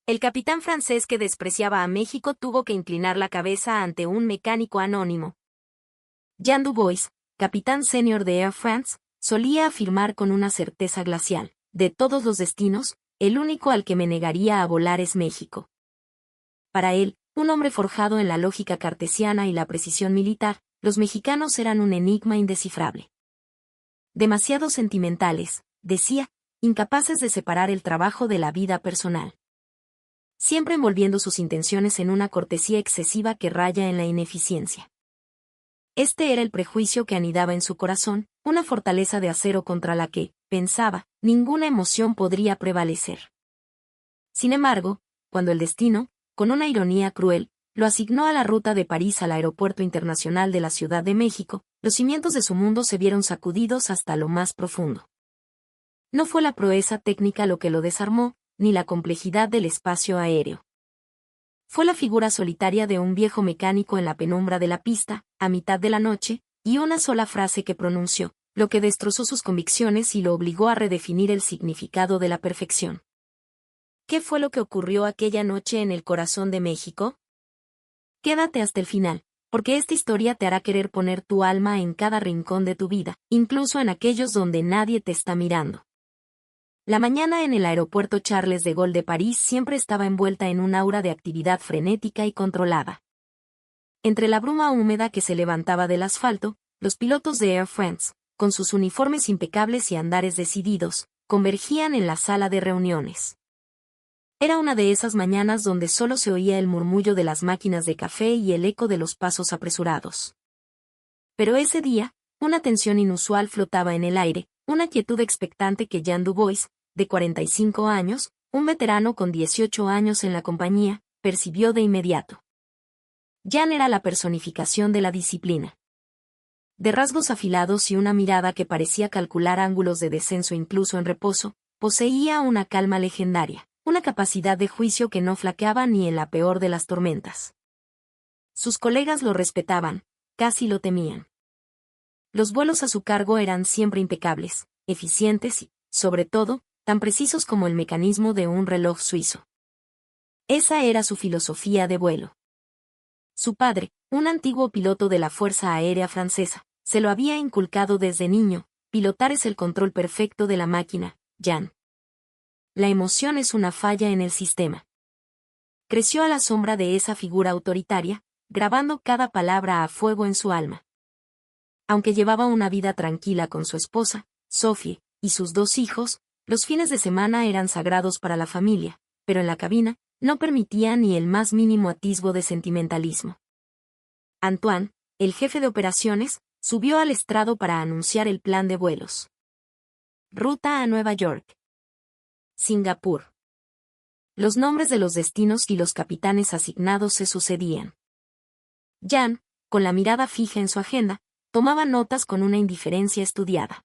El capitán francés que despreciaba a México tuvo que inclinar la cabeza ante un mecánico anónimo. Jean Dubois, capitán senior de Air France, solía afirmar con una certeza glacial: de todos los destinos, el único al que me negaría a volar es México. Para él, un hombre forjado en la lógica cartesiana y la precisión militar, los mexicanos eran un enigma indescifrable. Demasiado sentimentales, decía, incapaces de separar el trabajo de la vida personal. Siempre envolviendo sus intenciones en una cortesía excesiva que raya en la ineficiencia. Este era el prejuicio que anidaba en su corazón, una fortaleza de acero contra la que, pensaba, ninguna emoción podría prevalecer. Sin embargo, cuando el destino, con una ironía cruel, lo asignó a la ruta de París al Aeropuerto Internacional de la Ciudad de México, los cimientos de su mundo se vieron sacudidos hasta lo más profundo. No fue la proeza técnica lo que lo desarmó, ni la complejidad del espacio aéreo. Fue la figura solitaria de un viejo mecánico en la penumbra de la pista, a mitad de la noche, y una sola frase que pronunció, lo que destrozó sus convicciones y lo obligó a redefinir el significado de la perfección. ¿Qué fue lo que ocurrió aquella noche en el corazón de México? Quédate hasta el final, porque esta historia te hará querer poner tu alma en cada rincón de tu vida, incluso en aquellos donde nadie te está mirando. La mañana en el aeropuerto Charles de Gaulle de París siempre estaba envuelta en un aura de actividad frenética y controlada. Entre la bruma húmeda que se levantaba del asfalto, los pilotos de Air France, con sus uniformes impecables y andares decididos, convergían en la sala de reuniones. Era una de esas mañanas donde solo se oía el murmullo de las máquinas de café y el eco de los pasos apresurados. Pero ese día, una tensión inusual flotaba en el aire, una quietud expectante que Jean Dubois, de 45 años, un veterano con 18 años en la compañía, percibió de inmediato. Jean era la personificación de la disciplina. De rasgos afilados y una mirada que parecía calcular ángulos de descenso incluso en reposo, poseía una calma legendaria, una capacidad de juicio que no flaqueaba ni en la peor de las tormentas. Sus colegas lo respetaban, casi lo temían. Los vuelos a su cargo eran siempre impecables, eficientes y, sobre todo, tan precisos como el mecanismo de un reloj suizo. Esa era su filosofía de vuelo. Su padre, un antiguo piloto de la Fuerza Aérea Francesa, se lo había inculcado desde niño: pilotar es el control perfecto de la máquina, Jean. La emoción es una falla en el sistema. Creció a la sombra de esa figura autoritaria, grabando cada palabra a fuego en su alma. Aunque llevaba una vida tranquila con su esposa, Sophie, y sus 2 hijos, los fines de semana eran sagrados para la familia, pero en la cabina, no permitía ni el más mínimo atisbo de sentimentalismo. Antoine, el jefe de operaciones, subió al estrado para anunciar el plan de vuelos. Ruta a Nueva York. Singapur. Los nombres de los destinos y los capitanes asignados se sucedían. Jean, con la mirada fija en su agenda, tomaba notas con una indiferencia estudiada.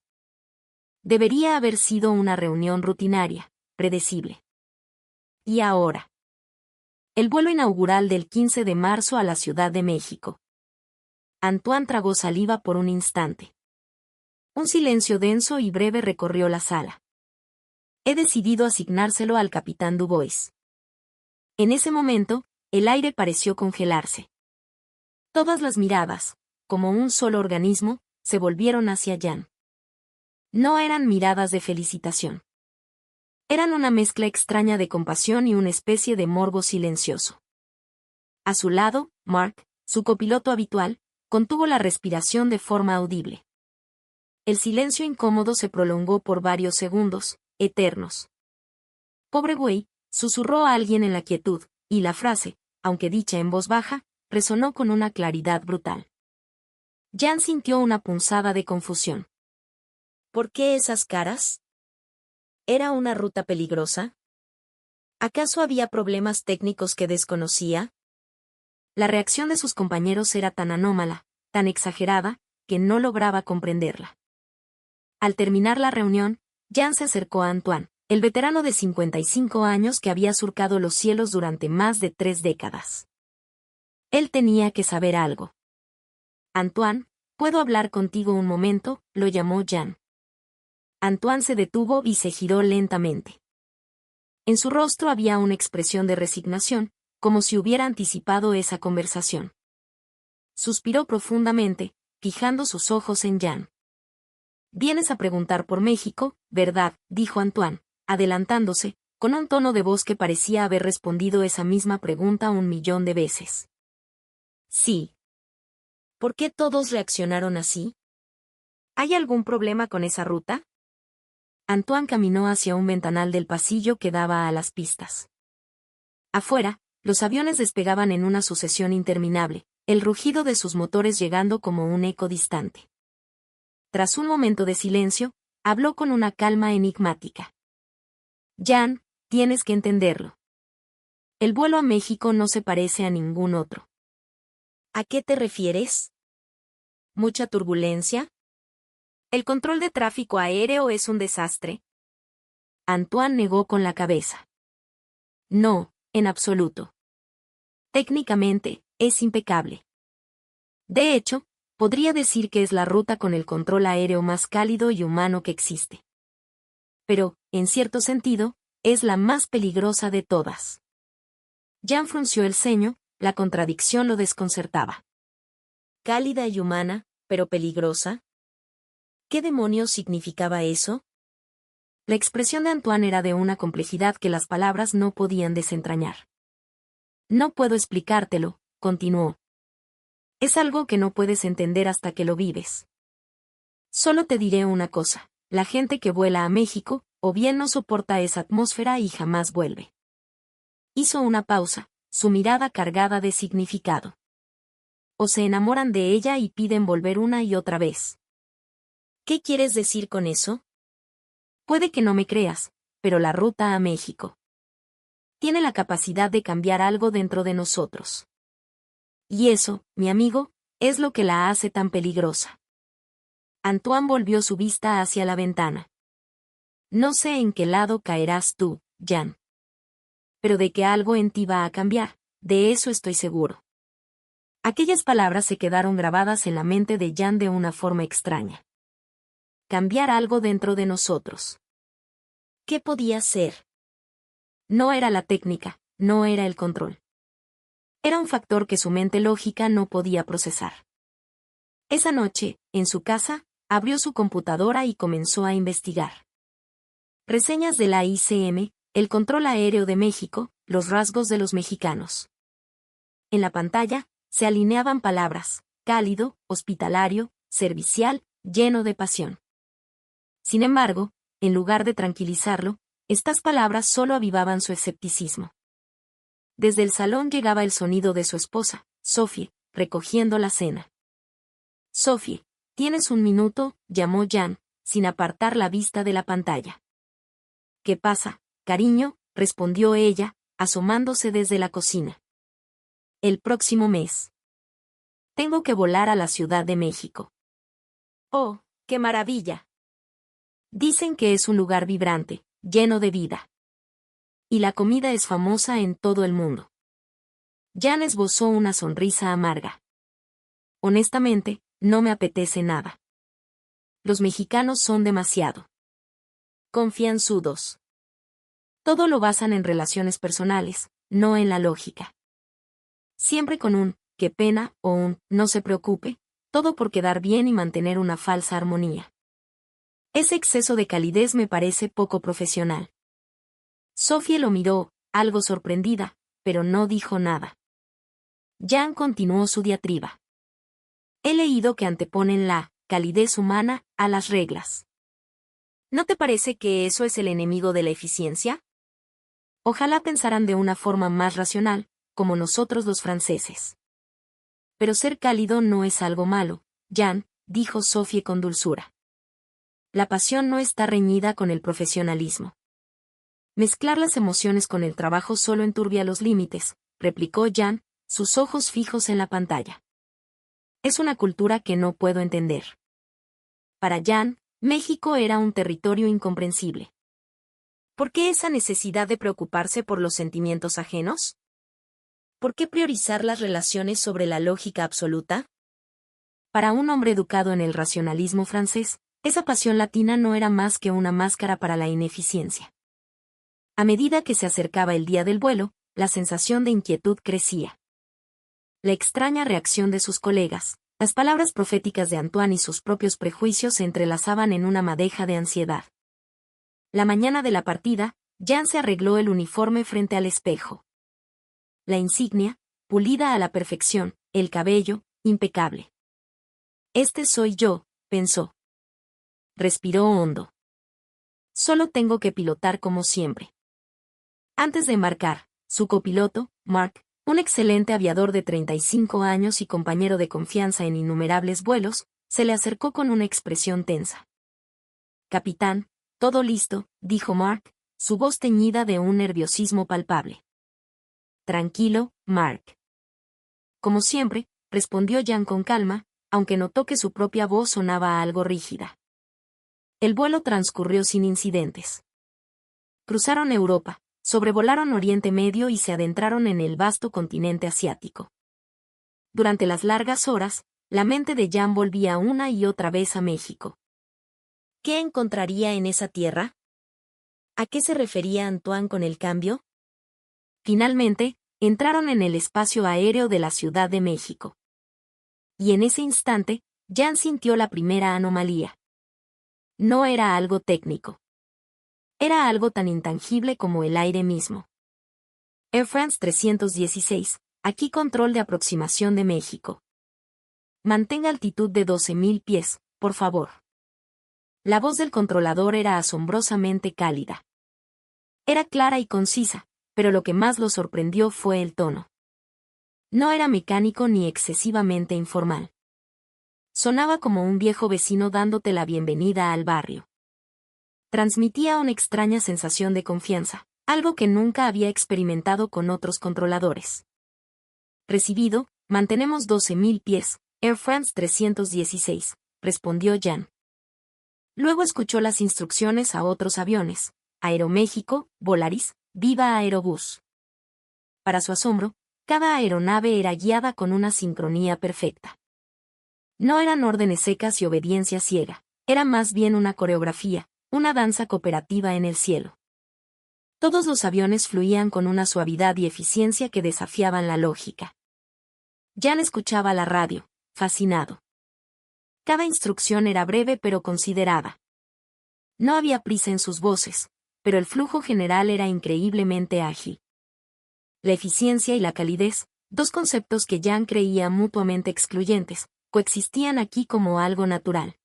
Debería haber sido una reunión rutinaria, predecible. Y ahora. El vuelo inaugural del 15 de marzo a la Ciudad de México. Antoine tragó saliva por un instante. Un silencio denso y breve recorrió la sala. He decidido asignárselo al capitán Dubois. En ese momento, el aire pareció congelarse. Todas las miradas, como un solo organismo, se volvieron hacia Jean. No eran miradas de felicitación. Eran una mezcla extraña de compasión y una especie de morbo silencioso. A su lado, Mark, su copiloto habitual, contuvo la respiración de forma audible. El silencio incómodo se prolongó por varios segundos, eternos. «Pobre güey», susurró a alguien en la quietud, y la frase, aunque dicha en voz baja, resonó con una claridad brutal. Jean sintió una punzada de confusión. ¿Por qué esas caras? ¿Era una ruta peligrosa? ¿Acaso había problemas técnicos que desconocía? La reacción de sus compañeros era tan anómala, tan exagerada, que no lograba comprenderla. Al terminar la reunión, Jean se acercó a Antoine, el veterano de 55 años que había surcado los cielos durante más de 3 décadas. Él tenía que saber algo. «Antoine, ¿puedo hablar contigo un momento?», lo llamó Jean. Antoine se detuvo y se giró lentamente. En su rostro había una expresión de resignación, como si hubiera anticipado esa conversación. Suspiró profundamente, fijando sus ojos en Jan. «Vienes a preguntar por México, ¿verdad?», dijo Antoine, adelantándose, con un tono de voz que parecía haber respondido esa misma pregunta 1.000.000 de veces. «Sí». «¿Por qué todos reaccionaron así? ¿Hay algún problema con esa ruta?». Antoine caminó hacia un ventanal del pasillo que daba a las pistas. Afuera, los aviones despegaban en una sucesión interminable, el rugido de sus motores llegando como un eco distante. Tras un momento de silencio, habló con una calma enigmática. «Jan, tienes que entenderlo. El vuelo a México no se parece a ningún otro». «¿A qué te refieres? ¿Mucha turbulencia? ¿El control de tráfico aéreo es un desastre?». Antoine negó con la cabeza. «No, en absoluto. Técnicamente, es impecable. De hecho, podría decir que es la ruta con el control aéreo más cálido y humano que existe. Pero, en cierto sentido, es la más peligrosa de todas». Jan frunció el ceño, la contradicción lo desconcertaba. «Cálida y humana, pero peligrosa». ¿Qué demonios significaba eso? La expresión de Antoine era de una complejidad que las palabras no podían desentrañar. «No puedo explicártelo», continuó. «Es algo que no puedes entender hasta que lo vives. Solo te diré una cosa, la gente que vuela a México, o bien no soporta esa atmósfera y jamás vuelve». Hizo una pausa, su mirada cargada de significado. «O se enamoran de ella y piden volver una y otra vez». «¿Qué quieres decir con eso?». «Puede que no me creas, pero la ruta a México tiene la capacidad de cambiar algo dentro de nosotros. Y eso, mi amigo, es lo que la hace tan peligrosa». Antoine volvió su vista hacia la ventana. «No sé en qué lado caerás tú, Jan. Pero de que algo en ti va a cambiar, de eso estoy seguro». Aquellas palabras se quedaron grabadas en la mente de Jan de una forma extraña. Cambiar algo dentro de nosotros. ¿Qué podía ser? No era la técnica, no era el control. Era un factor que su mente lógica no podía procesar. Esa noche, en su casa, abrió su computadora y comenzó a investigar. Reseñas de la ICM, el control aéreo de México, los rasgos de los mexicanos. En la pantalla, se alineaban palabras: cálido, hospitalario, servicial, lleno de pasión. Sin embargo, en lugar de tranquilizarlo, estas palabras solo avivaban su escepticismo. Desde el salón llegaba el sonido de su esposa, Sophie, recogiendo la cena. «Sophie, ¿tienes un minuto?», llamó Jan, sin apartar la vista de la pantalla. «¿Qué pasa, cariño?», respondió ella, asomándose desde la cocina. «El próximo mes tengo que volar a la Ciudad de México». «Oh, qué maravilla». «Dicen que es un lugar vibrante, lleno de vida. Y la comida es famosa en todo el mundo». Jan esbozó una sonrisa amarga. «Honestamente, no me apetece nada. Los mexicanos son demasiado confianzudos. Todo lo basan en relaciones personales, no en la lógica. Siempre con un «qué pena» o un «no se preocupe», todo por quedar bien y mantener una falsa armonía. Ese exceso de calidez me parece poco profesional». Sophie lo miró, algo sorprendida, pero no dijo nada. Jan continuó su diatriba. «He leído que anteponen la calidez humana a las reglas. ¿No te parece que eso es el enemigo de la eficiencia? Ojalá pensaran de una forma más racional, como nosotros los franceses». «Pero ser cálido no es algo malo, Jan», dijo Sophie con dulzura. «La pasión no está reñida con el profesionalismo. Mezclar las emociones con el trabajo solo enturbia los límites», replicó Jan, sus ojos fijos en la pantalla. «Es una cultura que no puedo entender». Para Jan, México era un territorio incomprensible. ¿Por qué esa necesidad de preocuparse por los sentimientos ajenos? ¿Por qué priorizar las relaciones sobre la lógica absoluta? Para un hombre educado en el racionalismo francés, esa pasión latina no era más que una máscara para la ineficiencia. A medida que se acercaba el día del vuelo, la sensación de inquietud crecía. La extraña reacción de sus colegas, las palabras proféticas de Antoine y sus propios prejuicios se entrelazaban en una madeja de ansiedad. La mañana de la partida, Jan se arregló el uniforme frente al espejo. La insignia, pulida a la perfección, el cabello, impecable. Este soy yo, pensó. Respiró hondo. Solo tengo que pilotar como siempre. Antes de embarcar, su copiloto, Mark, un excelente aviador de 35 años y compañero de confianza en innumerables vuelos, se le acercó con una expresión tensa. Capitán, todo listo, dijo Mark, su voz teñida de un nerviosismo palpable. Tranquilo, Mark. Como siempre, respondió Jan con calma, aunque notó que su propia voz sonaba algo rígida. El vuelo transcurrió sin incidentes. Cruzaron Europa, sobrevolaron Oriente Medio y se adentraron en el vasto continente asiático. Durante las largas horas, la mente de Jan volvía una y otra vez a México. ¿Qué encontraría en esa tierra? ¿A qué se refería Antoine con el cambio? Finalmente, entraron en el espacio aéreo de la Ciudad de México. Y en ese instante, Jan sintió la primera anomalía. No era algo técnico. Era algo tan intangible como el aire mismo. Air France 316, aquí control de aproximación de México. Mantenga altitud de 12.000 pies, por favor. La voz del controlador era asombrosamente cálida. Era clara y concisa, pero lo que más lo sorprendió fue el tono. No era mecánico ni excesivamente informal. Sonaba como un viejo vecino dándote la bienvenida al barrio. Transmitía una extraña sensación de confianza, algo que nunca había experimentado con otros controladores. Recibido, mantenemos 12.000 pies, Air France 316, respondió Jan. Luego escuchó las instrucciones a otros aviones, Aeroméxico, Volaris, Viva Aerobús. Para su asombro, cada aeronave era guiada con una sincronía perfecta. No eran órdenes secas y obediencia ciega, era más bien una coreografía, una danza cooperativa en el cielo. Todos los aviones fluían con una suavidad y eficiencia que desafiaban la lógica. Jan escuchaba la radio, fascinado. Cada instrucción era breve pero considerada. No había prisa en sus voces, pero el flujo general era increíblemente ágil. La eficiencia y la calidez, dos conceptos que Jan creía mutuamente excluyentes, coexistían aquí como algo natural.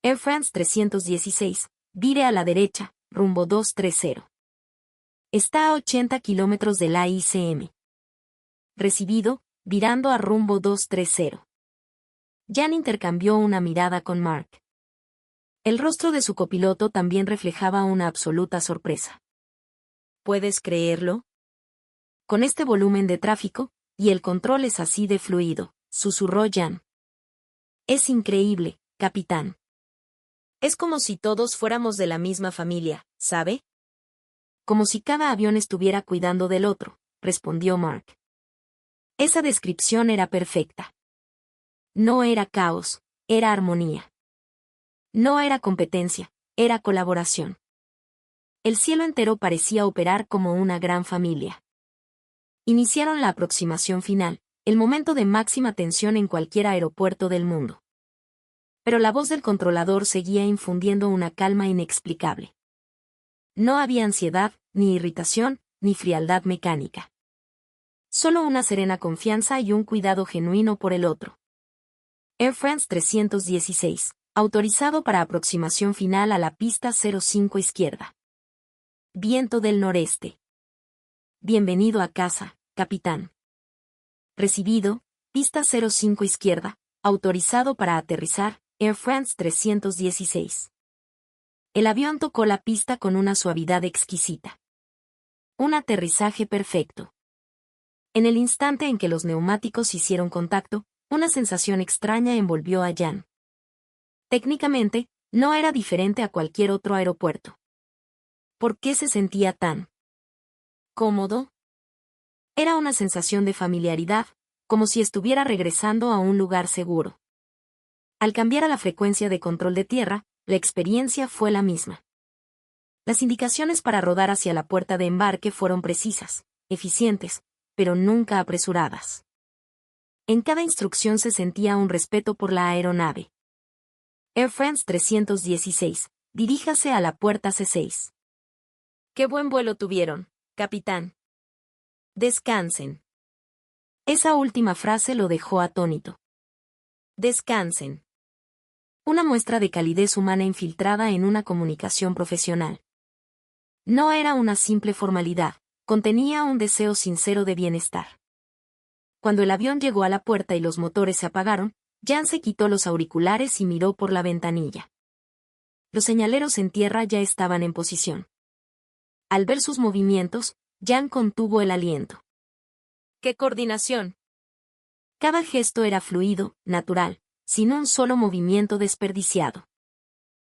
Air France 316, vire a la derecha, rumbo 230. Está a 80 kilómetros de la ICM. Recibido, virando a rumbo 230. Jan intercambió una mirada con Mark. El rostro de su copiloto también reflejaba una absoluta sorpresa. ¿Puedes creerlo? Con este volumen de tráfico, y el control es así de fluido, susurró Jan. Es increíble, capitán. Es como si todos fuéramos de la misma familia, ¿sabe? Como si cada avión estuviera cuidando del otro, respondió Mark. Esa descripción era perfecta. No era caos, era armonía. No era competencia, era colaboración. El cielo entero parecía operar como una gran familia. Iniciaron la aproximación final, el momento de máxima tensión en cualquier aeropuerto del mundo. Pero la voz del controlador seguía infundiendo una calma inexplicable. No había ansiedad, ni irritación, ni frialdad mecánica. Solo una serena confianza y un cuidado genuino por el otro. Air France 316, autorizado para aproximación final a la pista 05 izquierda. Viento del noreste. Bienvenido a casa, capitán. Recibido, pista 05 izquierda, autorizado para aterrizar, Air France 316. El avión tocó la pista con una suavidad exquisita. Un aterrizaje perfecto. En el instante en que los neumáticos hicieron contacto, una sensación extraña envolvió a Jan. Técnicamente, no era diferente a cualquier otro aeropuerto. ¿Por qué se sentía tan cómodo? Era una sensación de familiaridad, como si estuviera regresando a un lugar seguro. Al cambiar a la frecuencia de control de tierra, la experiencia fue la misma. Las indicaciones para rodar hacia la puerta de embarque fueron precisas, eficientes, pero nunca apresuradas. En cada instrucción se sentía un respeto por la aeronave. Air France 316, diríjase a la puerta C6. ¡Qué buen vuelo tuvieron, capitán! Descansen. Esa última frase lo dejó atónito. Descansen. Una muestra de calidez humana infiltrada en una comunicación profesional. No era una simple formalidad, contenía un deseo sincero de bienestar. Cuando el avión llegó a la puerta y los motores se apagaron, Jan se quitó los auriculares y miró por la ventanilla. Los señaleros en tierra ya estaban en posición. Al ver sus movimientos, Jan contuvo el aliento. ¡Qué coordinación! Cada gesto era fluido, natural, sin un solo movimiento desperdiciado.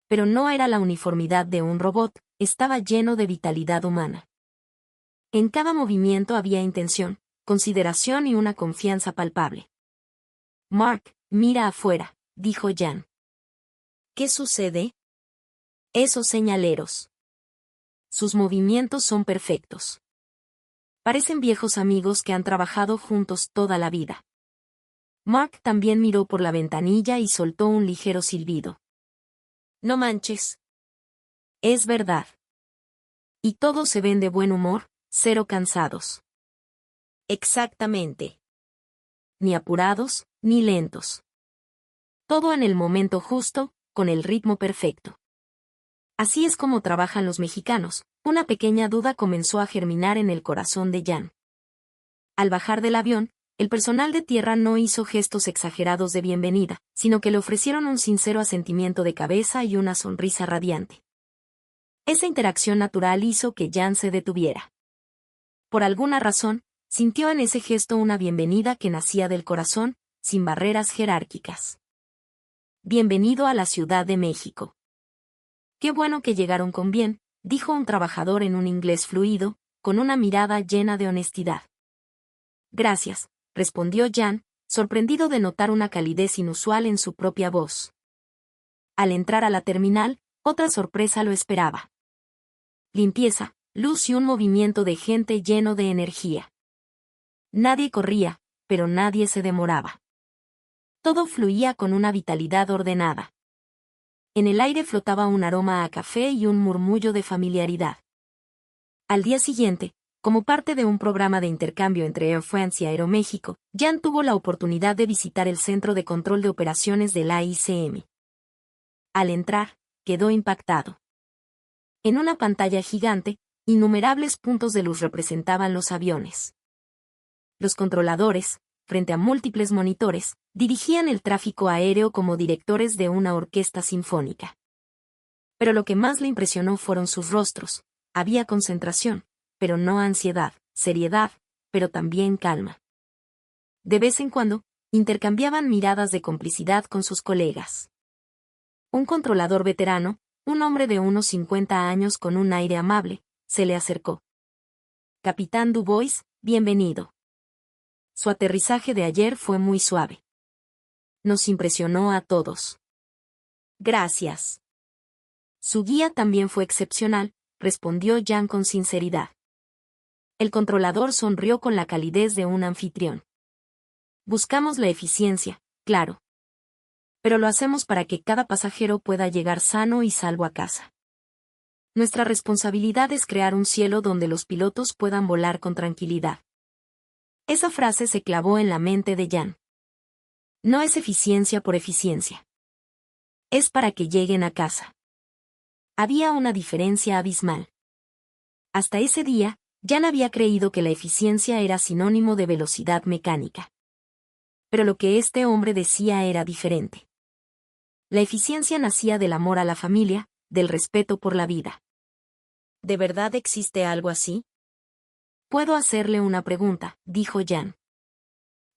Pero no era la uniformidad de un robot, estaba lleno de vitalidad humana. En cada movimiento había intención, consideración y una confianza palpable. Mark, mira afuera, dijo Jan. ¿Qué sucede? Esos señaleros. Sus movimientos son perfectos. Parecen viejos amigos que han trabajado juntos toda la vida. Mark también miró por la ventanilla y soltó un ligero silbido. No manches. Es verdad. Y todos se ven de buen humor, cero cansados. Exactamente. Ni apurados, ni lentos. Todo en el momento justo, con el ritmo perfecto. Así es como trabajan los mexicanos. Una pequeña duda comenzó a germinar en el corazón de Jan. Al bajar del avión, el personal de tierra no hizo gestos exagerados de bienvenida, sino que le ofrecieron un sincero asentimiento de cabeza y una sonrisa radiante. Esa interacción natural hizo que Jan se detuviera. Por alguna razón, sintió en ese gesto una bienvenida que nacía del corazón, sin barreras jerárquicas. Bienvenido a la Ciudad de México. Qué bueno que llegaron con bien, dijo un trabajador en un inglés fluido, con una mirada llena de honestidad. Gracias, respondió Jan, sorprendido de notar una calidez inusual en su propia voz. Al entrar a la terminal, otra sorpresa lo esperaba. Limpieza, luz y un movimiento de gente lleno de energía. Nadie corría, pero nadie se demoraba. Todo fluía con una vitalidad ordenada. En el aire flotaba un aroma a café y un murmullo de familiaridad. Al día siguiente, como parte de un programa de intercambio entre Air France y Aeroméxico, Jan tuvo la oportunidad de visitar el Centro de Control de Operaciones de la ICM. Al entrar, quedó impactado. En una pantalla gigante, innumerables puntos de luz representaban los aviones. Los controladores, frente a múltiples monitores, dirigían el tráfico aéreo como directores de una orquesta sinfónica. Pero lo que más le impresionó fueron sus rostros. Había concentración, pero no ansiedad, seriedad, pero también calma. De vez en cuando, intercambiaban miradas de complicidad con sus colegas. Un controlador veterano, un hombre de unos 50 años con un aire amable, se le acercó. Capitán Dubois, bienvenido. Su aterrizaje de ayer fue muy suave. Nos impresionó a todos. Gracias. Su guía también fue excepcional, respondió Jan con sinceridad. El controlador sonrió con la calidez de un anfitrión. Buscamos la eficiencia, claro. Pero lo hacemos para que cada pasajero pueda llegar sano y salvo a casa. Nuestra responsabilidad es crear un cielo donde los pilotos puedan volar con tranquilidad. Esa frase se clavó en la mente de Jan. No es eficiencia por eficiencia. Es para que lleguen a casa. Había una diferencia abismal. Hasta ese día, Jan había creído que la eficiencia era sinónimo de velocidad mecánica. Pero lo que este hombre decía era diferente. La eficiencia nacía del amor a la familia, del respeto por la vida. ¿De verdad existe algo así? Puedo hacerle una pregunta, dijo Jan.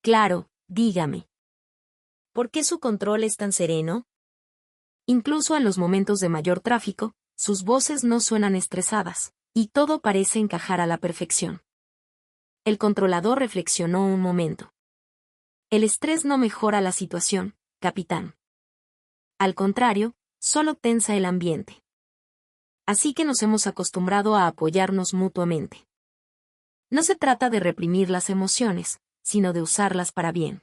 Claro, dígame. ¿Por qué su control es tan sereno? Incluso en los momentos de mayor tráfico, sus voces no suenan estresadas, y todo parece encajar a la perfección. El controlador reflexionó un momento. El estrés no mejora la situación, capitán. Al contrario, solo tensa el ambiente. Así que nos hemos acostumbrado a apoyarnos mutuamente. No se trata de reprimir las emociones, sino de usarlas para bien.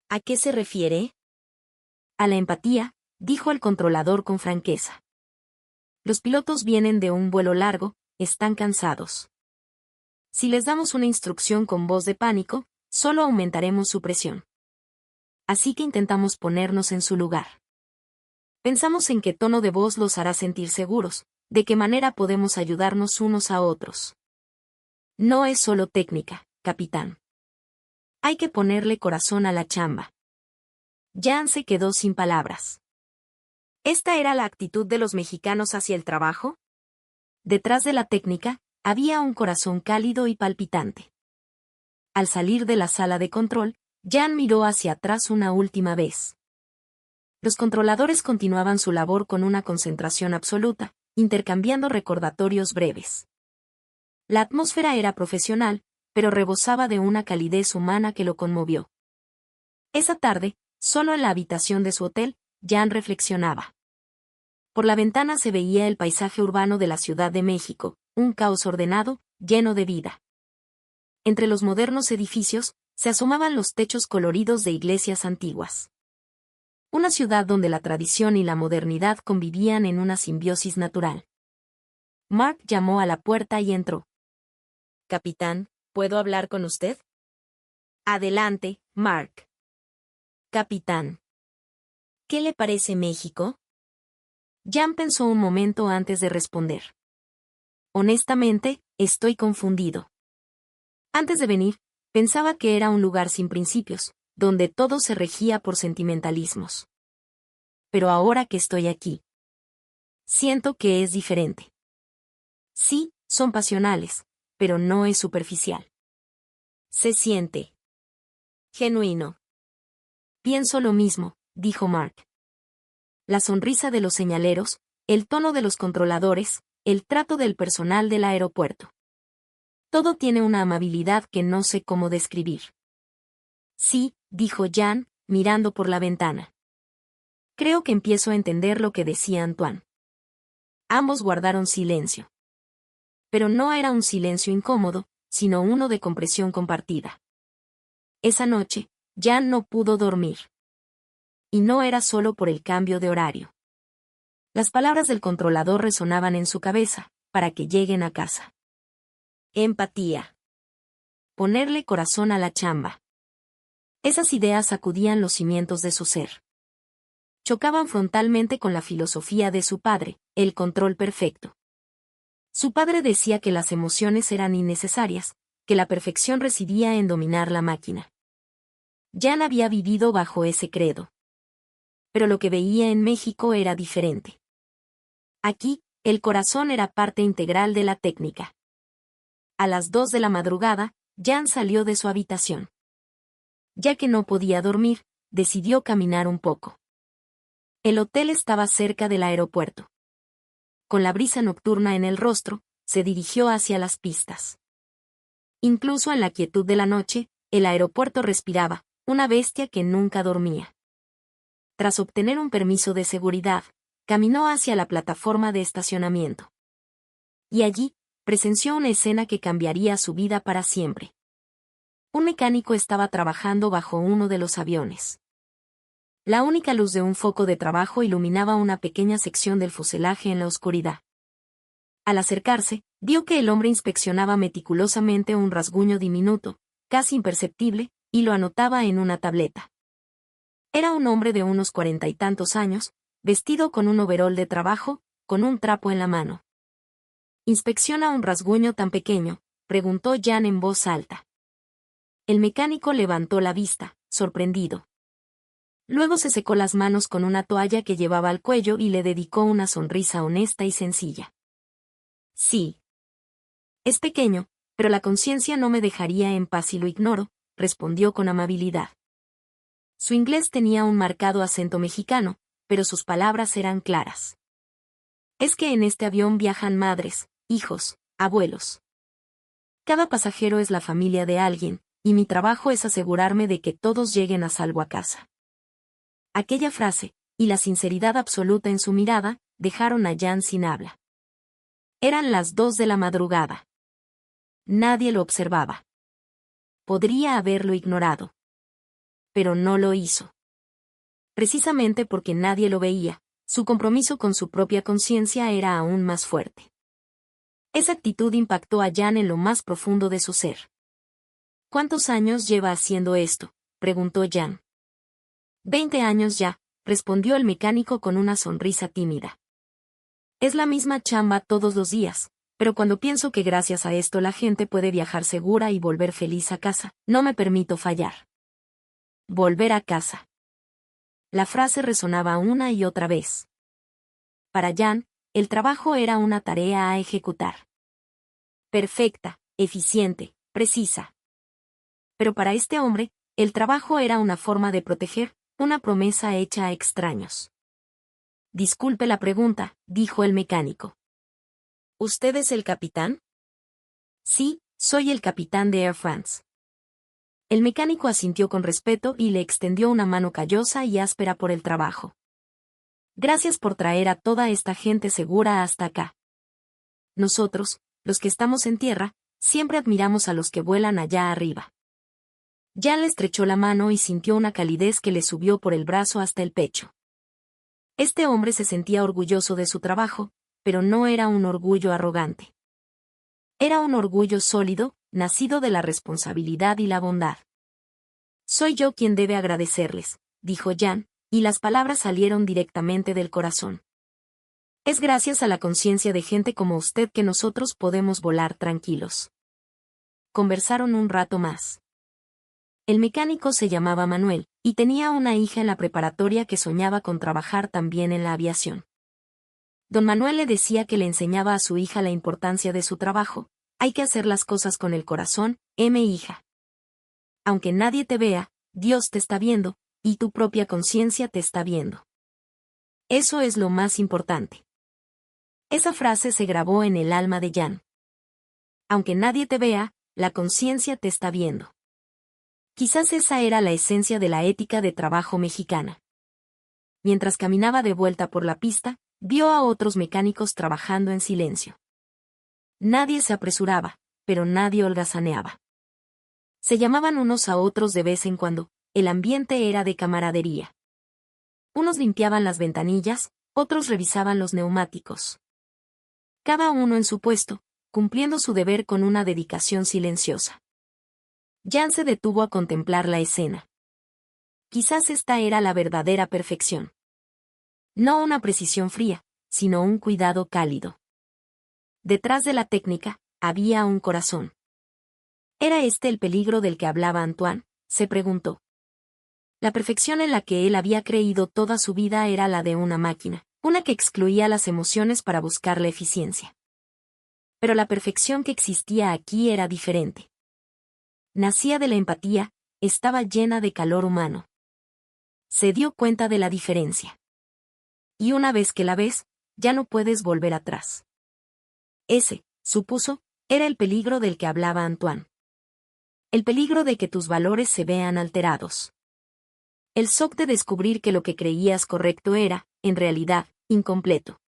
¿A qué se refiere? A la empatía, dijo el controlador con franqueza. Los pilotos vienen de un vuelo largo, están cansados. Si les damos una instrucción con voz de pánico, solo aumentaremos su presión. Así que intentamos ponernos en su lugar. Pensamos en qué tono de voz los hará sentir seguros, de qué manera podemos ayudarnos unos a otros. No es solo técnica, capitán. Hay que ponerle corazón a la chamba. Jan se quedó sin palabras. ¿Esta era la actitud de los mexicanos hacia el trabajo? Detrás de la técnica, había un corazón cálido y palpitante. Al salir de la sala de control, Jan miró hacia atrás una última vez. Los controladores continuaban su labor con una concentración absoluta, intercambiando recordatorios breves. La atmósfera era profesional, pero rebosaba de una calidez humana que lo conmovió. Esa tarde, solo en la habitación de su hotel, Jan reflexionaba. Por la ventana se veía el paisaje urbano de la Ciudad de México, un caos ordenado, lleno de vida. Entre los modernos edificios, se asomaban los techos coloridos de iglesias antiguas. Una ciudad donde la tradición y la modernidad convivían en una simbiosis natural. Mark llamó a la puerta y entró. «Capitán, ¿puedo hablar con usted?» «Adelante, Mark». «Capitán. ¿Qué le parece México?» Jan pensó un momento antes de responder. «Honestamente, estoy confundido. Antes de venir, pensaba que era un lugar sin principios, donde todo se regía por sentimentalismos. Pero ahora que estoy aquí, siento que es diferente. Sí, son pasionales, pero no es superficial. Se siente genuino». «Pienso lo mismo», dijo Mark. La sonrisa de los señaleros, el tono de los controladores, el trato del personal del aeropuerto. Todo tiene una amabilidad que no sé cómo describir. «Sí», dijo Jan, mirando por la ventana. «Creo que empiezo a entender lo que decía Antoine». Ambos guardaron silencio. Pero no era un silencio incómodo, sino uno de compresión compartida. Esa noche, Jan no pudo dormir. Y no era solo por el cambio de horario. Las palabras del controlador resonaban en su cabeza, para que lleguen a casa. Empatía. Ponerle corazón a la chamba. Esas ideas sacudían los cimientos de su ser. Chocaban frontalmente con la filosofía de su padre, el control perfecto. Su padre decía que las emociones eran innecesarias, que la perfección residía en dominar la máquina. Jan había vivido bajo ese credo. Pero lo que veía en México era diferente. Aquí, el corazón era parte integral de la técnica. A las 2 de la madrugada, Jan salió de su habitación. Ya que no podía dormir, decidió caminar un poco. El hotel estaba cerca del aeropuerto. Con la brisa nocturna en el rostro, se dirigió hacia las pistas. Incluso en la quietud de la noche, el aeropuerto respiraba, una bestia que nunca dormía. Tras obtener un permiso de seguridad, caminó hacia la plataforma de estacionamiento. Y allí, presenció una escena que cambiaría su vida para siempre. Un mecánico estaba trabajando bajo uno de los aviones. La única luz de un foco de trabajo iluminaba una pequeña sección del fuselaje en la oscuridad. Al acercarse, vio que el hombre inspeccionaba meticulosamente un rasguño diminuto, casi imperceptible, y lo anotaba en una tableta. Era un hombre de unos 40 y tantos años, vestido con un overol de trabajo, con un trapo en la mano. «¿Inspecciona un rasguño tan pequeño?», preguntó Jan en voz alta. El mecánico levantó la vista, sorprendido. Luego se secó las manos con una toalla que llevaba al cuello y le dedicó una sonrisa honesta y sencilla. «Sí. Es pequeño, pero la conciencia no me dejaría en paz si lo ignoro», respondió con amabilidad. Su inglés tenía un marcado acento mexicano, pero sus palabras eran claras. «Es que en este avión viajan madres, hijos, abuelos. Cada pasajero es la familia de alguien, y mi trabajo es asegurarme de que todos lleguen a salvo a casa». Aquella frase, y la sinceridad absoluta en su mirada, dejaron a Jan sin habla. Eran las 2 de la madrugada. Nadie lo observaba. Podría haberlo ignorado. Pero no lo hizo. Precisamente porque nadie lo veía, su compromiso con su propia conciencia era aún más fuerte. Esa actitud impactó a Jan en lo más profundo de su ser. ¿Cuántos años lleva haciendo esto?, preguntó Jan. 20 años ya, respondió el mecánico con una sonrisa tímida. Es la misma chamba todos los días, pero cuando pienso que gracias a esto la gente puede viajar segura y volver feliz a casa, no me permito fallar. Volver a casa. La frase resonaba una y otra vez. Para Jan, el trabajo era una tarea a ejecutar. Perfecta, eficiente, precisa. Pero para este hombre, el trabajo era una forma de proteger, una promesa hecha a extraños. Disculpe la pregunta, dijo el mecánico. ¿Usted es el capitán? Sí, soy el capitán de Air France. El mecánico asintió con respeto y le extendió una mano callosa y áspera por el trabajo. Gracias por traer a toda esta gente segura hasta acá. Nosotros, los que estamos en tierra, siempre admiramos a los que vuelan allá arriba. Jan le estrechó la mano y sintió una calidez que le subió por el brazo hasta el pecho. Este hombre se sentía orgulloso de su trabajo, pero no era un orgullo arrogante. Era un orgullo sólido, nacido de la responsabilidad y la bondad. Soy yo quien debe agradecerles, dijo Jan, y las palabras salieron directamente del corazón. Es gracias a la conciencia de gente como usted que nosotros podemos volar tranquilos. Conversaron un rato más. El mecánico se llamaba Manuel, y tenía una hija en la preparatoria que soñaba con trabajar también en la aviación. Don Manuel le decía que le enseñaba a su hija la importancia de su trabajo. Hay que hacer las cosas con el corazón, hija. Aunque nadie te vea, Dios te está viendo, y tu propia conciencia te está viendo. Eso es lo más importante. Esa frase se grabó en el alma de Jan. Aunque nadie te vea, la conciencia te está viendo. Quizás esa era la esencia de la ética de trabajo mexicana. Mientras caminaba de vuelta por la pista, vio a otros mecánicos trabajando en silencio. Nadie se apresuraba, pero nadie holgazaneaba. Se llamaban unos a otros de vez en cuando, el ambiente era de camaradería. Unos limpiaban las ventanillas, otros revisaban los neumáticos. Cada uno en su puesto, cumpliendo su deber con una dedicación silenciosa. Jan se detuvo a contemplar la escena. Quizás esta era la verdadera perfección. No una precisión fría, sino un cuidado cálido. Detrás de la técnica, había un corazón. ¿Era este el peligro del que hablaba Antoine?, se preguntó. La perfección en la que él había creído toda su vida era la de una máquina, una que excluía las emociones para buscar la eficiencia. Pero la perfección que existía aquí era diferente. Nacía de la empatía, estaba llena de calor humano. Se dio cuenta de la diferencia. Y una vez que la ves, ya no puedes volver atrás. Ese, supuso, era el peligro del que hablaba Antoine. El peligro de que tus valores se vean alterados. El shock de descubrir que lo que creías correcto era, en realidad, incompleto.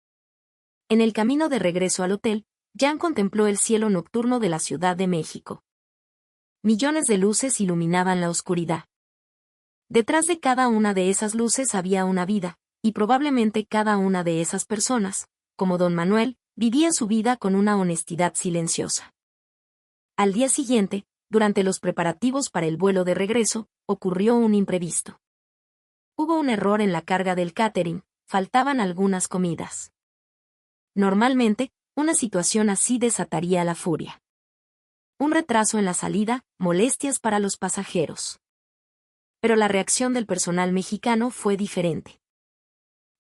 En el camino de regreso al hotel, Jan contempló el cielo nocturno de la Ciudad de México. Millones de luces iluminaban la oscuridad. Detrás de cada una de esas luces había una vida, y probablemente cada una de esas personas, como don Manuel, vivía su vida con una honestidad silenciosa. Al día siguiente, durante los preparativos para el vuelo de regreso, ocurrió un imprevisto. Hubo un error en la carga del catering, faltaban algunas comidas. Normalmente, una situación así desataría la furia. Un retraso en la salida, molestias para los pasajeros. Pero la reacción del personal mexicano fue diferente.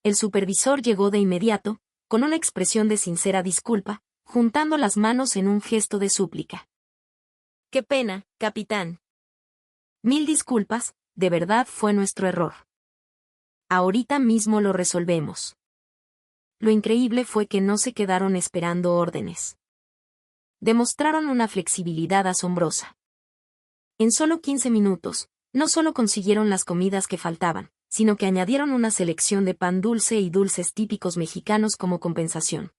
El supervisor llegó de inmediato, con una expresión de sincera disculpa, juntando las manos en un gesto de súplica. «Qué pena, capitán. 1000 disculpas, de verdad fue nuestro error. Ahorita mismo lo resolvemos». Lo increíble fue que no se quedaron esperando órdenes. Demostraron una flexibilidad asombrosa. En solo 15 minutos, no solo consiguieron las comidas que faltaban, sino que añadieron una selección de pan dulce y dulces típicos mexicanos como compensación.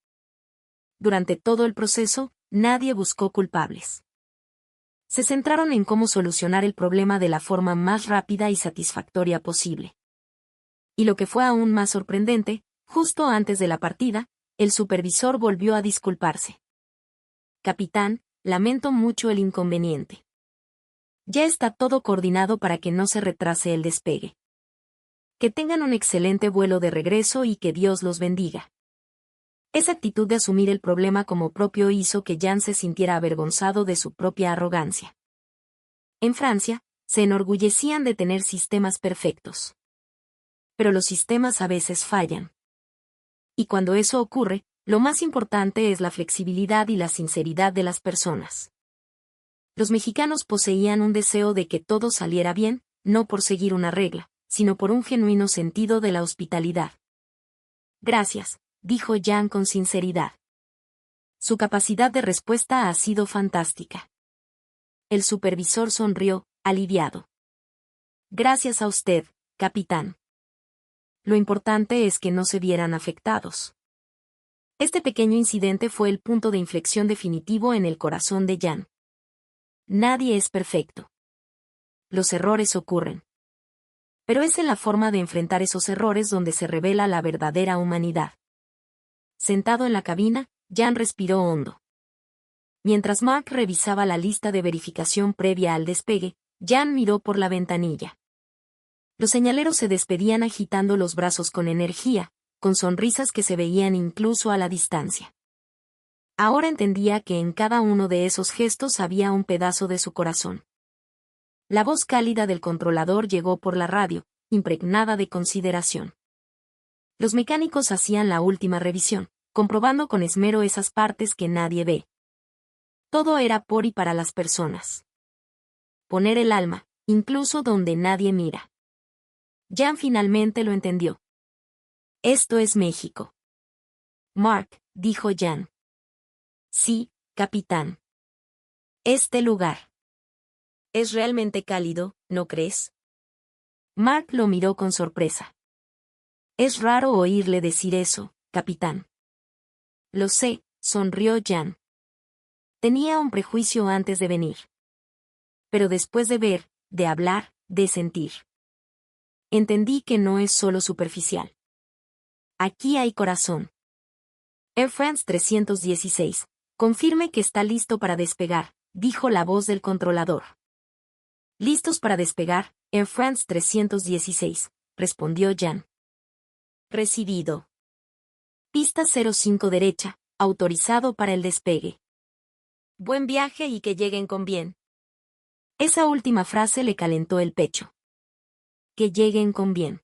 durante todo el proceso, nadie buscó culpables. Se centraron en cómo solucionar el problema de la forma más rápida y satisfactoria posible. Y lo que fue aún más sorprendente, justo antes de la partida, el supervisor volvió a disculparse. Capitán, lamento mucho el inconveniente. Ya está todo coordinado para que no se retrase el despegue. Que tengan un excelente vuelo de regreso y que Dios los bendiga. Esa actitud de asumir el problema como propio hizo que Jan se sintiera avergonzado de su propia arrogancia. En Francia, se enorgullecían de tener sistemas perfectos. Pero los sistemas a veces fallan. Y cuando eso ocurre, lo más importante es la flexibilidad y la sinceridad de las personas. Los mexicanos poseían un deseo de que todo saliera bien, no por seguir una regla, sino por un genuino sentido de la hospitalidad. Gracias, dijo Jan con sinceridad. Su capacidad de respuesta ha sido fantástica. El supervisor sonrió, aliviado. Gracias a usted, capitán. Lo importante es que no se vieran afectados. Este pequeño incidente fue el punto de inflexión definitivo en el corazón de Jan. Nadie es perfecto. Los errores ocurren. Pero es en la forma de enfrentar esos errores donde se revela la verdadera humanidad. Sentado en la cabina, Jan respiró hondo. Mientras Mark revisaba la lista de verificación previa al despegue, Jan miró por la ventanilla. Los señaleros se despedían agitando los brazos con energía, con sonrisas que se veían incluso a la distancia. Ahora entendía que en cada uno de esos gestos había un pedazo de su corazón. La voz cálida del controlador llegó por la radio, impregnada de consideración. Los mecánicos hacían la última revisión, comprobando con esmero esas partes que nadie ve. Todo era por y para las personas. Poner el alma, incluso donde nadie mira. Jan finalmente lo entendió. Esto es México. Mark, dijo Jan. Sí, capitán. Este lugar. Es realmente cálido, ¿no crees? Mark lo miró con sorpresa. Es raro oírle decir eso, capitán. Lo sé, sonrió Jan. Tenía un prejuicio antes de venir. Pero después de ver, de hablar, de sentir. Entendí que no es solo superficial. Aquí hay corazón. Air France 316. Confirme que está listo para despegar, dijo la voz del controlador. Listos para despegar, Air France 316, respondió Jan. Recibido. Pista 05 derecha, autorizado para el despegue. Buen viaje y que lleguen con bien. Esa última frase le calentó el pecho. Que lleguen con bien.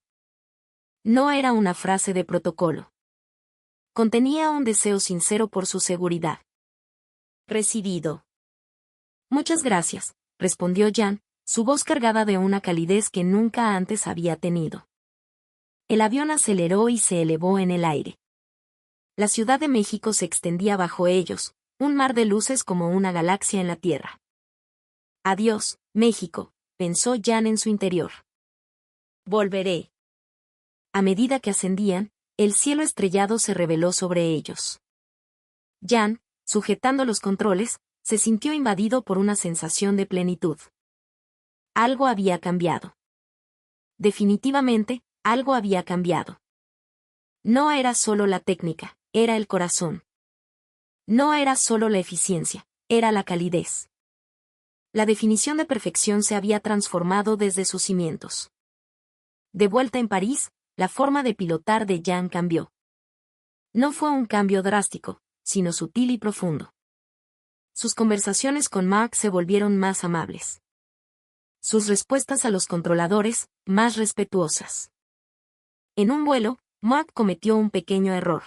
No era una frase de protocolo. Contenía un deseo sincero por su seguridad. Recibido. Muchas gracias, respondió Jan, su voz cargada de una calidez que nunca antes había tenido. El avión aceleró y se elevó en el aire. La Ciudad de México se extendía bajo ellos, un mar de luces como una galaxia en la Tierra. Adiós, México, pensó Jan en su interior. Volveré. A medida que ascendían, el cielo estrellado se reveló sobre ellos. Jan, sujetando los controles, se sintió invadido por una sensación de plenitud. Algo había cambiado. Definitivamente, algo había cambiado. No era solo la técnica, era el corazón. No era solo la eficiencia, era la calidez. La definición de perfección se había transformado desde sus cimientos. De vuelta en París, la forma de pilotar de Jan cambió. No fue un cambio drástico, sino sutil y profundo. Sus conversaciones con Mark se volvieron más amables. Sus respuestas a los controladores, más respetuosas. En un vuelo, Mark cometió un pequeño error.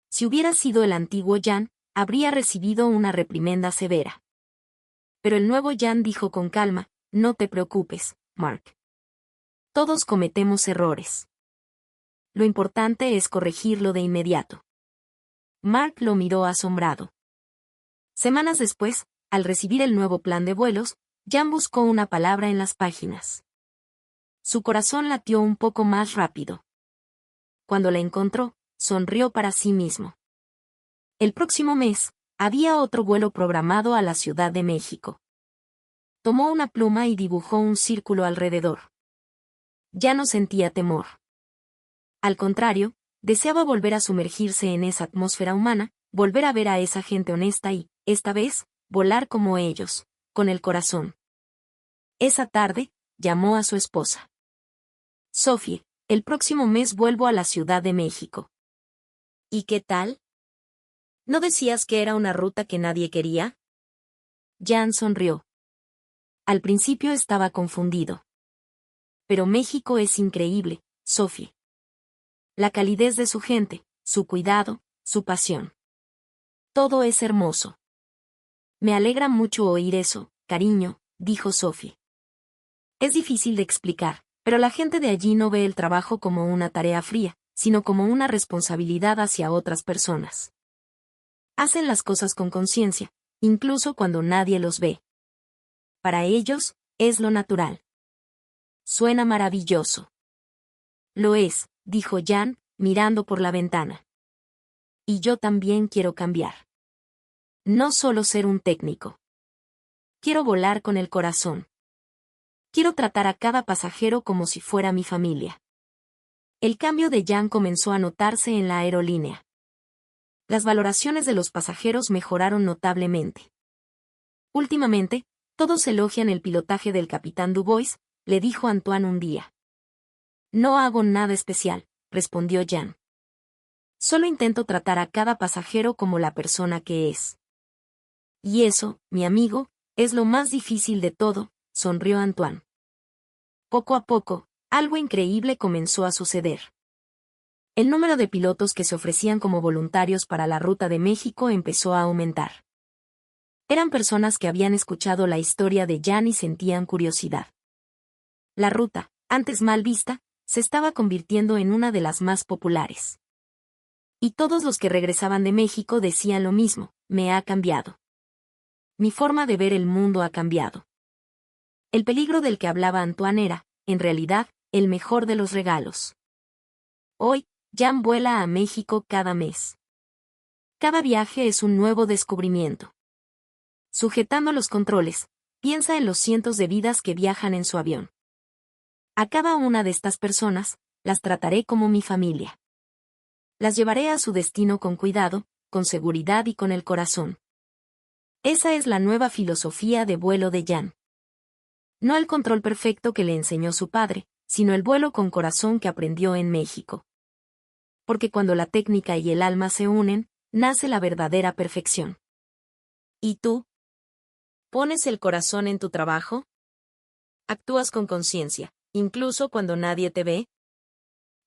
Si hubiera sido el antiguo Jan, habría recibido una reprimenda severa. Pero el nuevo Jan dijo con calma, no te preocupes, Mark. Todos cometemos errores. Lo importante es corregirlo de inmediato. Mark lo miró asombrado. Semanas después, al recibir el nuevo plan de vuelos, Jan buscó una palabra en las páginas. Su corazón latió un poco más rápido. Cuando la encontró, sonrió para sí mismo. El próximo mes, había otro vuelo programado a la Ciudad de México. Tomó una pluma y dibujó un círculo alrededor. Ya no sentía temor. Al contrario, deseaba volver a sumergirse en esa atmósfera humana, volver a ver a esa gente honesta y, esta vez, volar como ellos, con el corazón. Esa tarde, llamó a su esposa. Sophie, el próximo mes vuelvo a la Ciudad de México. ¿Y qué tal? ¿No decías que era una ruta que nadie quería? Jan sonrió. Al principio estaba confundido. Pero México es increíble, Sophie. La calidez de su gente, su cuidado, su pasión. Todo es hermoso. Me alegra mucho oír eso, cariño, dijo Sophie. Es difícil de explicar, pero la gente de allí no ve el trabajo como una tarea fría, sino como una responsabilidad hacia otras personas. Hacen las cosas con conciencia, incluso cuando nadie los ve. Para ellos, es lo natural. Suena maravilloso. Lo es, dijo Jan, mirando por la ventana. Y yo también quiero cambiar. No solo ser un técnico. Quiero volar con el corazón. Quiero tratar a cada pasajero como si fuera mi familia. El cambio de Jan comenzó a notarse en la aerolínea. Las valoraciones de los pasajeros mejoraron notablemente. Últimamente, todos elogian el pilotaje del capitán Dubois, le dijo Antoine un día. No hago nada especial, respondió Jan. Solo intento tratar a cada pasajero como la persona que es. Y eso, mi amigo, es lo más difícil de todo, sonrió Antoine. Poco a poco, algo increíble comenzó a suceder. El número de pilotos que se ofrecían como voluntarios para la ruta de México empezó a aumentar. Eran personas que habían escuchado la historia de Jan y sentían curiosidad. La ruta, antes mal vista, se estaba convirtiendo en una de las más populares. Y todos los que regresaban de México decían lo mismo, me ha cambiado. Mi forma de ver el mundo ha cambiado. El peligro del que hablaba Antoine era, en realidad, el mejor de los regalos. Hoy, Jan vuela a México cada mes. Cada viaje es un nuevo descubrimiento. Sujetando los controles, piensa en los cientos de vidas que viajan en su avión. A cada una de estas personas, las trataré como mi familia. Las llevaré a su destino con cuidado, con seguridad y con el corazón. Esa es la nueva filosofía de vuelo de Jan. No el control perfecto que le enseñó su padre, sino el vuelo con corazón que aprendió en México. Porque cuando la técnica y el alma se unen, nace la verdadera perfección. ¿Y tú? ¿Pones el corazón en tu trabajo? ¿Actúas con conciencia, incluso cuando nadie te ve?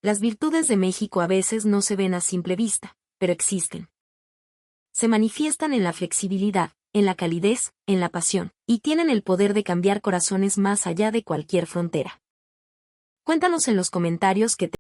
Las virtudes de México a veces no se ven a simple vista, pero existen. Se manifiestan en la flexibilidad, en la calidez, en la pasión, y tienen el poder de cambiar corazones más allá de cualquier frontera. Cuéntanos en los comentarios qué te